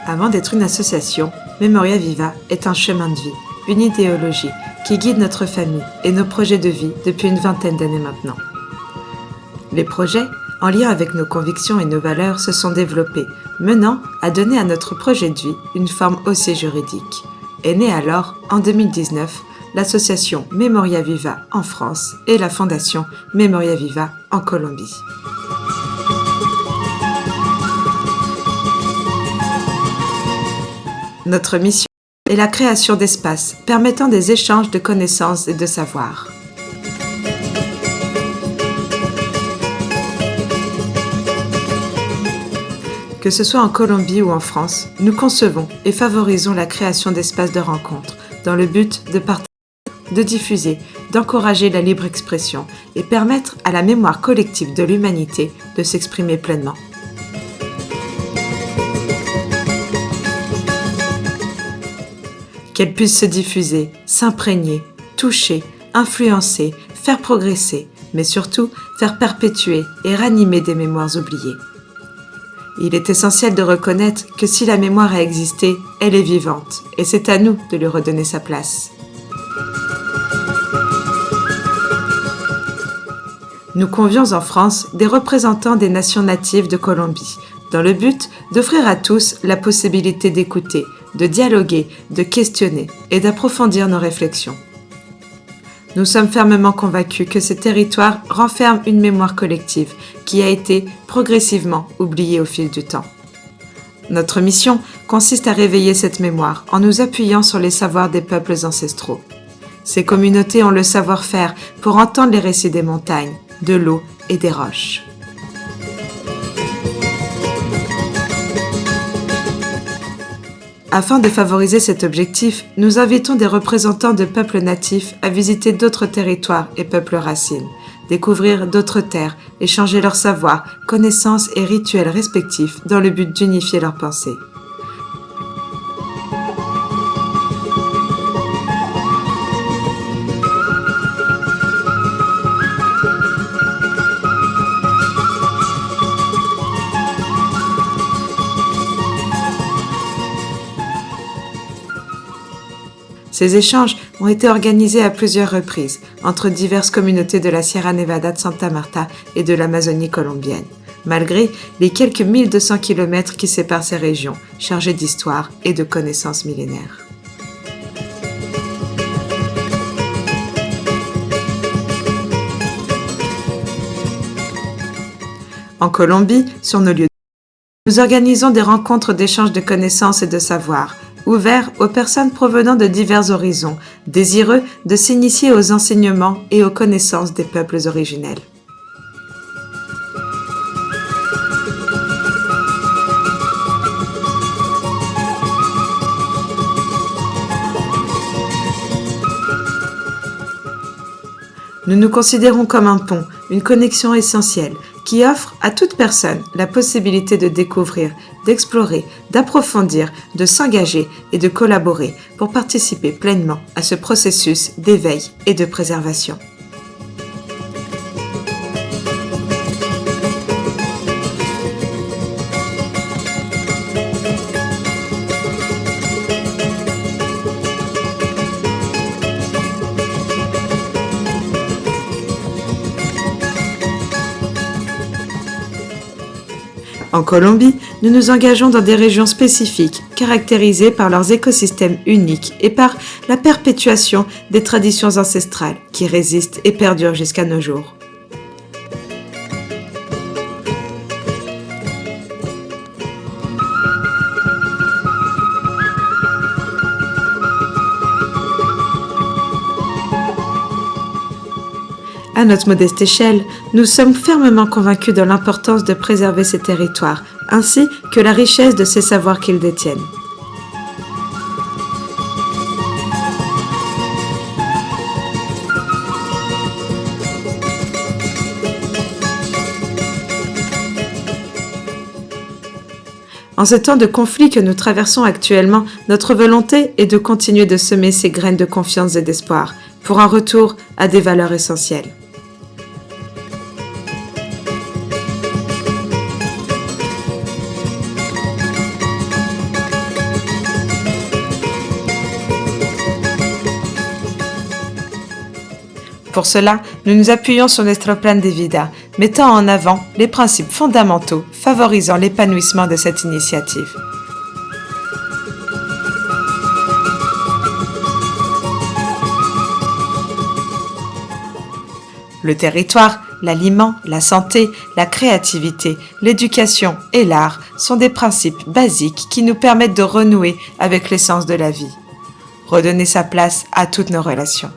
Avant d'être une association, Memoria Viva est un chemin de vie, une idéologie qui guide notre famille et nos projets de vie depuis une vingtaine d'années maintenant. Les projets, en lien avec nos convictions et nos valeurs, se sont développés, menant à donner à notre projet de vie une forme aussi juridique. Est née alors, en 2019, l'association Memoria Viva en France et la fondation Memoria Viva en Colombie. Notre mission est la création d'espaces permettant des échanges de connaissances et de savoirs. Que ce soit en Colombie ou en France, nous concevons et favorisons la création d'espaces de rencontre dans le but de partager, de diffuser, d'encourager la libre expression et permettre à la mémoire collective de l'humanité de s'exprimer pleinement. Qu'elle puisse se diffuser, s'imprégner, toucher, influencer, faire progresser, mais surtout faire perpétuer et ranimer des mémoires oubliées. Il est essentiel de reconnaître que si la mémoire a existé, elle est vivante, et c'est à nous de lui redonner sa place. Nous convions en France des représentants des nations natives de Colombie, dans le but d'offrir à tous la possibilité d'écouter, de dialoguer, de questionner et d'approfondir nos réflexions. Nous sommes fermement convaincus que ces territoires renferment une mémoire collective qui a été progressivement oubliée au fil du temps. Notre mission consiste à réveiller cette mémoire en nous appuyant sur les savoirs des peuples ancestraux. Ces communautés ont le savoir-faire pour entendre les récits des montagnes, de l'eau et des roches. Afin de favoriser cet objectif, nous invitons des représentants de peuples natifs à visiter d'autres territoires et peuples racines, découvrir d'autres terres, échanger leurs savoirs, connaissances et rituels respectifs dans le but d'unifier leurs pensées. Ces échanges ont été organisés à plusieurs reprises entre diverses communautés de la Sierra Nevada de Santa Marta et de l'Amazonie colombienne, malgré les quelques 1200 km qui séparent ces régions, chargées d'histoire et de connaissances millénaires. En Colombie, sur nos lieux, nous organisons des rencontres d'échange de connaissances et de savoirs, ouverts aux personnes provenant de divers horizons, désireux de s'initier aux enseignements et aux connaissances des peuples originels. Nous nous considérons comme un pont, une connexion essentielle, qui offre à toute personne la possibilité de découvrir, d'explorer, d'approfondir, de s'engager et de collaborer pour participer pleinement à ce processus d'éveil et de préservation. En Colombie, nous nous engageons dans des régions spécifiques, caractérisées par leurs écosystèmes uniques et par la perpétuation des traditions ancestrales qui résistent et perdurent jusqu'à nos jours. À notre modeste échelle, nous sommes fermement convaincus de l'importance de préserver ces territoires, ainsi que la richesse de ces savoirs qu'ils détiennent. En ce temps de conflit que nous traversons actuellement, notre volonté est de continuer de semer ces graines de confiance et d'espoir pour un retour à des valeurs essentielles. Pour cela, nous nous appuyons sur notre plan de vida, mettant en avant les principes fondamentaux favorisant l'épanouissement de cette initiative. Le territoire, l'aliment, la santé, la créativité, l'éducation et l'art sont des principes basiques qui nous permettent de renouer avec l'essence de la vie. Redonner sa place à toutes nos relations.